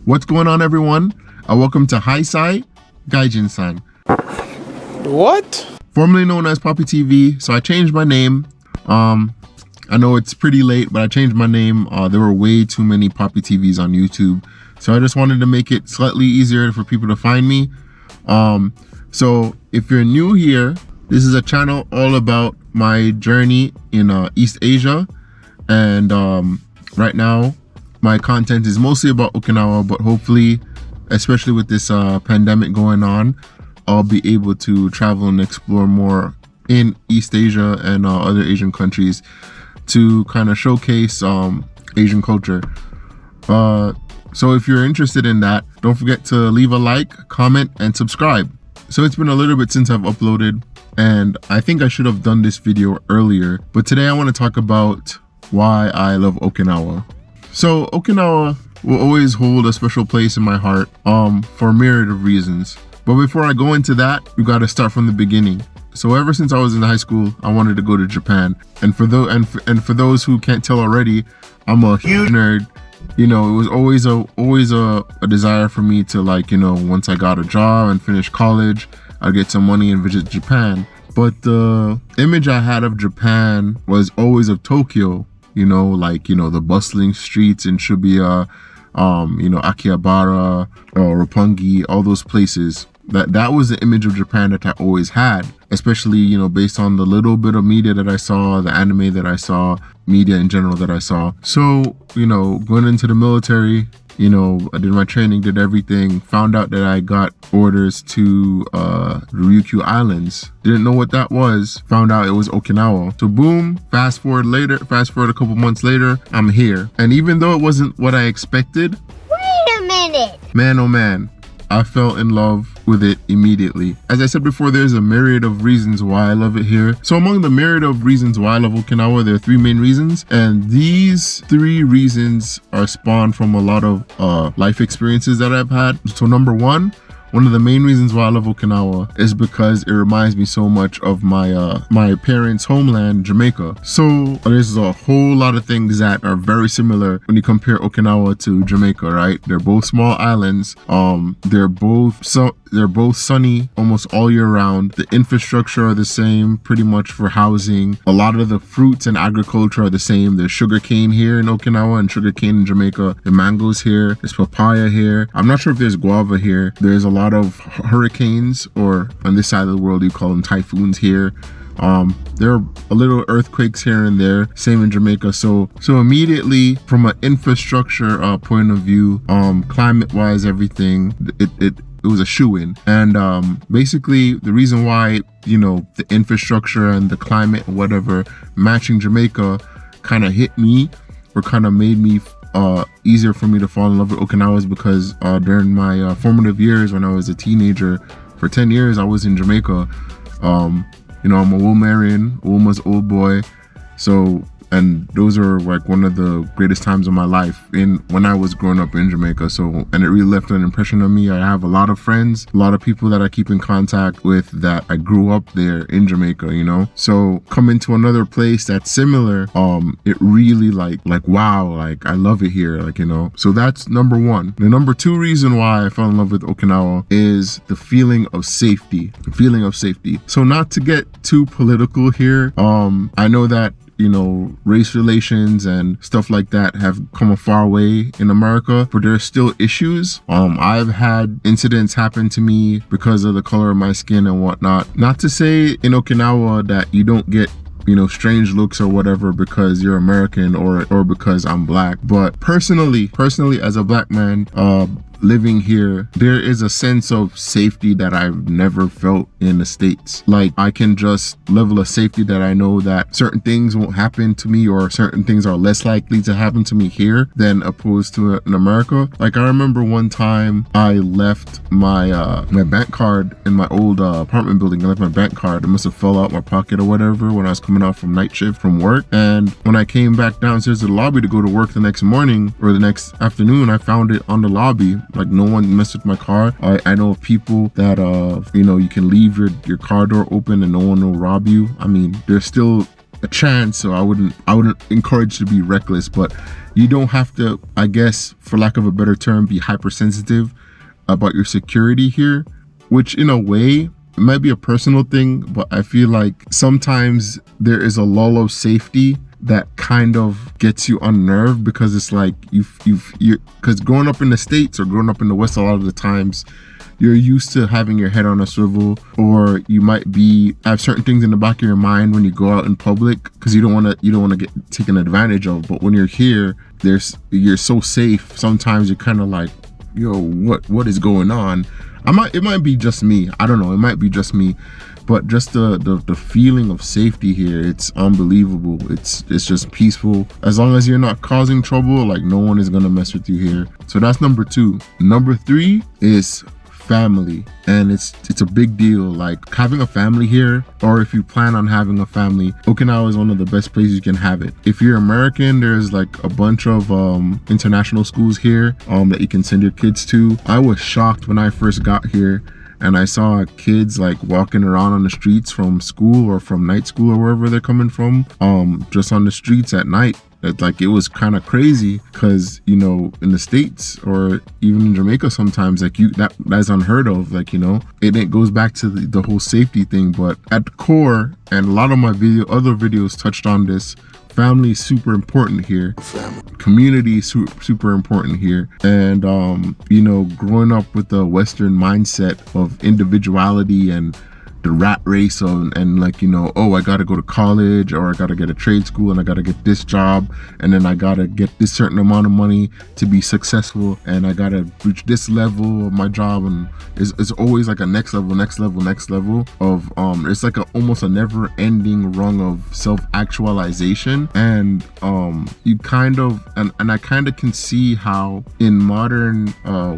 What's going on, everyone? Welcome to Haisai Gaijin-san. What? Formerly known as Poppy TV. So I changed my name. I know it's pretty late, but I changed my name. There were way too many Poppy TVs on YouTube. So I just wanted to make it slightly easier for people to find me. So if you're new here, this is a channel all about my journey in East Asia. And right now, my content is mostly about Okinawa, but hopefully, especially with this pandemic going on, I'll be able to travel and explore more in East Asia and other Asian countries to kind of showcase Asian culture. So if you're interested in that, don't forget to leave a like, comment, and subscribe. So it's been a little bit since I've uploaded, and I think I should have done this video earlier, but today I want to talk about why I love Okinawa. So Okinawa will always hold a special place in my heart for a myriad of reasons. But before I go into that, we got to start from the beginning. So ever since I was in high school, I wanted to go to Japan. And for those who can't tell already, I'm a huge nerd. You know, it was always a desire for me to, like, you know, once I got a job and finished college, I'd get some money and visit Japan. But the image I had of Japan was always of Tokyo, you know, like, you know, the bustling streets in Shibuya, you know, Akihabara, Roppongi, all those places. That was the image of Japan that I always had, especially, you know, based on the little bit of media that I saw, the anime that I saw, media in general that I saw. So, you know, going into the military, you know, I did my training, did everything, found out that I got orders to the Ryukyu Islands. Didn't know what that was, found out it was Okinawa. So boom, fast forward a couple months later, I'm here. And even though it wasn't what I expected, Wait a minute! man, oh man, I fell in love with it immediately. As I said before, there's a myriad of reasons why I love it here. So among the myriad of reasons why I love Okinawa, there are three main reasons. And these three reasons are spawned from a lot of life experiences that I've had. So number one of the main reasons why I love Okinawa is because it reminds me so much of my my parents' homeland, Jamaica. So there's a whole lot of things that are very similar when you compare Okinawa to Jamaica, right? They're both small islands. They're both sunny almost all year round. The infrastructure are the same pretty much for housing. A lot of the fruits and agriculture are the same. There's sugarcane here in Okinawa and sugarcane in Jamaica. The mangoes here. There's papaya here. I'm not sure if there's guava here. There's a lot of hurricanes, or on this side of the world you call them typhoons here. There are a little earthquakes here and there, same in Jamaica. So immediately from an infrastructure point of view, climate wise, everything, it was a shoo-in. And basically the reason why, you know, the infrastructure and the climate, whatever, matching Jamaica kind of hit me, or kind of made me easier for me to fall in love with Okinawa, is because during my formative years when I was a teenager, for 10 years I was in Jamaica. You know, I'm a Wilmarian, Wilma's old boy. So, and those are like one of the greatest times of my life when I was growing up in Jamaica. So, and it really left an impression on me. I have a lot of friends, a lot of people that I keep in contact with that I grew up there in Jamaica, you know? So coming to another place that's similar, it really like wow, like I love it here, like, you know? So that's number one. The number two reason why I fell in love with Okinawa is the feeling of safety. So not to get too political here, I know that, you know, race relations and stuff like that have come a far way in America, but there are still issues. I've had incidents happen to me because of the color of my skin and whatnot. Not to say in Okinawa that you don't get, you know, strange looks or whatever because you're American or because I'm black, but personally as a black man living here, there is a sense of safety that I've never felt in the States. Like, I can just level of safety that I know that certain things won't happen to me, or certain things are less likely to happen to me here than opposed to in America. Like, I remember one time I left my my bank card in my old apartment building. I left my bank card. It must have fell out my pocket or whatever when I was coming out from night shift from work. And when I came back downstairs to the lobby to go to work the next morning or the next afternoon, I found it on the lobby. Like, no one messed with my car. I know of people that you know, you can leave your car door open and no one will rob you. I mean, there's still a chance, so I wouldn't encourage to be reckless, but you don't have to, I guess, for lack of a better term, be hypersensitive about your security here, which in a way it might be a personal thing, but I feel like sometimes there is a lull of safety that kind of gets you unnerved, because it's like because growing up in the States or growing up in the West, a lot of the times you're used to having your head on a swivel, or you might have certain things in the back of your mind when you go out in public, because you don't want to get taken advantage of. But when you're here, you're so safe. Sometimes you're kind of like, yo, what is going on? It might be just me. I don't know. It might be just me, but just the feeling of safety here, it's unbelievable. It's just peaceful. As long as you're not causing trouble, like no one is gonna mess with you here. So that's number 2. Number 3 is family, and it's a big deal. Like having a family here, or if you plan on having a family, Okinawa is one of the best places you can have it. If you're American, there's like a bunch of international schools here that you can send your kids to. I was shocked when I first got here and I saw kids like walking around on the streets from school or from night school or wherever they're coming from, just on the streets at night. It was kind of crazy, because in the States or even in Jamaica sometimes, like that's unheard of. It goes back to the whole safety thing. But at the core, and a lot of my other videos touched on this, family is super important here. Community is super important here. And growing up with the Western mindset of individuality and the rat race and I gotta go to college, or I gotta get a trade school, and I gotta get this job, and then I gotta get this certain amount of money to be successful, and I gotta reach this level of my job, and it's always like a next level of it's like almost a never ending rung of self-actualization. And you kind of and I kind of can see how in modern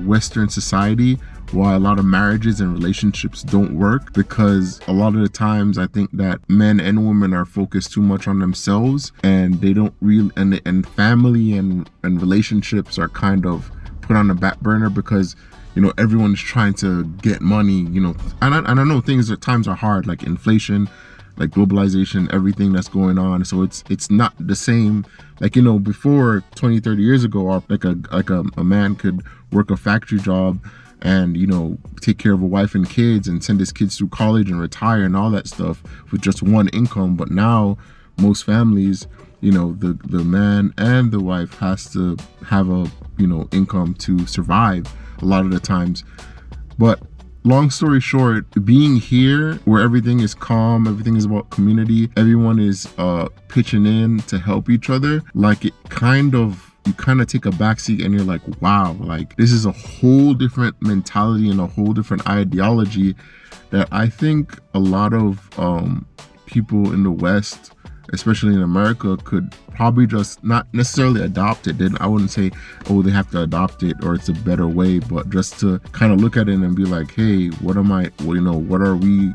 Western society why a lot of marriages and relationships don't work, because a lot of the times I think that men and women are focused too much on themselves, and they don't really, and family and relationships are kind of put on the back burner, because everyone is trying to get money, and I know things at times are hard, like inflation, like globalization, everything that's going on. So it's not the same, before 20-30 years ago, like a man could work a factory job and take care of a wife and kids and send his kids through college and retire and all that stuff with just one income. But now most families, the man and the wife has to have a income to survive a lot of the times. But long story short, being here where everything is calm, everything is about community, everyone is pitching in to help each other, like you kind of take a backseat and you're like, wow, like this is a whole different mentality and a whole different ideology that I think a lot of people in the West, especially in America, could probably just not necessarily adopt it. Then I wouldn't say, oh, they have to adopt it or it's a better way, but just to kind of look at it and be like, hey, what are we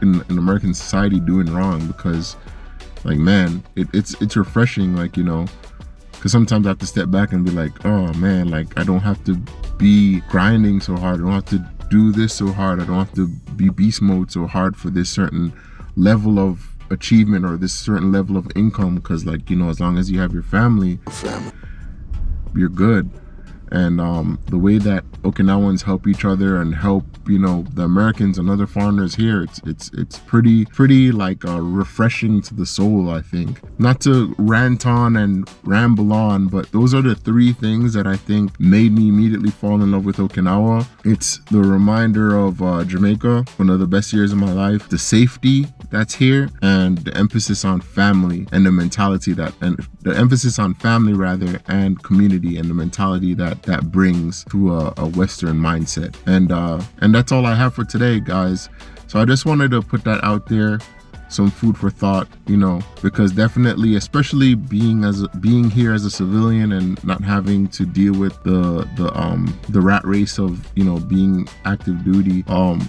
in American society doing wrong? Because like, man, it's refreshing, because sometimes I have to step back and be like, oh man, like I don't have to be grinding so hard. I don't have to do this so hard. I don't have to be beast mode so hard for this certain level of achievement or this certain level of income. Because as long as you have your family, you're good. And the way that Okinawans help each other and help the Americans and other foreigners here, it's pretty like refreshing to the soul, I think. Not to rant on and ramble on, but those are the 3 things that I think made me immediately fall in love with Okinawa. It's the reminder of Jamaica, one of the best years of my life, the safety that's here, and the emphasis on family and the mentality and community and the mentality that brings to a Western mindset. And that's all I have for today, guys. So I just wanted to put that out there, some food for thought, because definitely, especially being here as a civilian and not having to deal with the rat race of being active duty,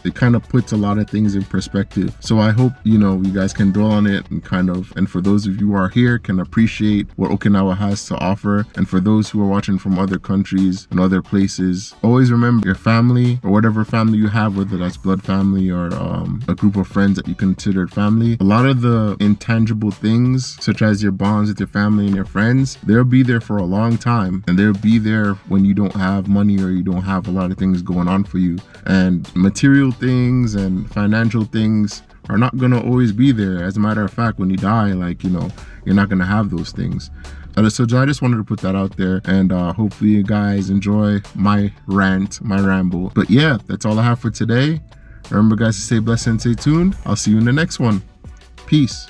it kind of puts a lot of things in perspective. So I hope you guys can dwell on it and for those of you who are here, can appreciate what Okinawa has to offer. And for those who are watching from other countries and other places, always remember your family, or whatever family you have, whether that's blood family or a group of friends that you consider family. family, a lot of the intangible things, such as your bonds with your family and your friends, they'll be there for a long time, and they'll be there when you don't have money or you don't have a lot of things going on for you. And material things and financial things are not gonna always be there. As a matter of fact, when you die, like, you know, you're not gonna have those things. So I just wanted to put that out there, and hopefully you guys enjoy my rant, my ramble. But yeah, that's all I have for today. Remember guys to stay blessed and stay tuned. I'll see you in the next one. Peace.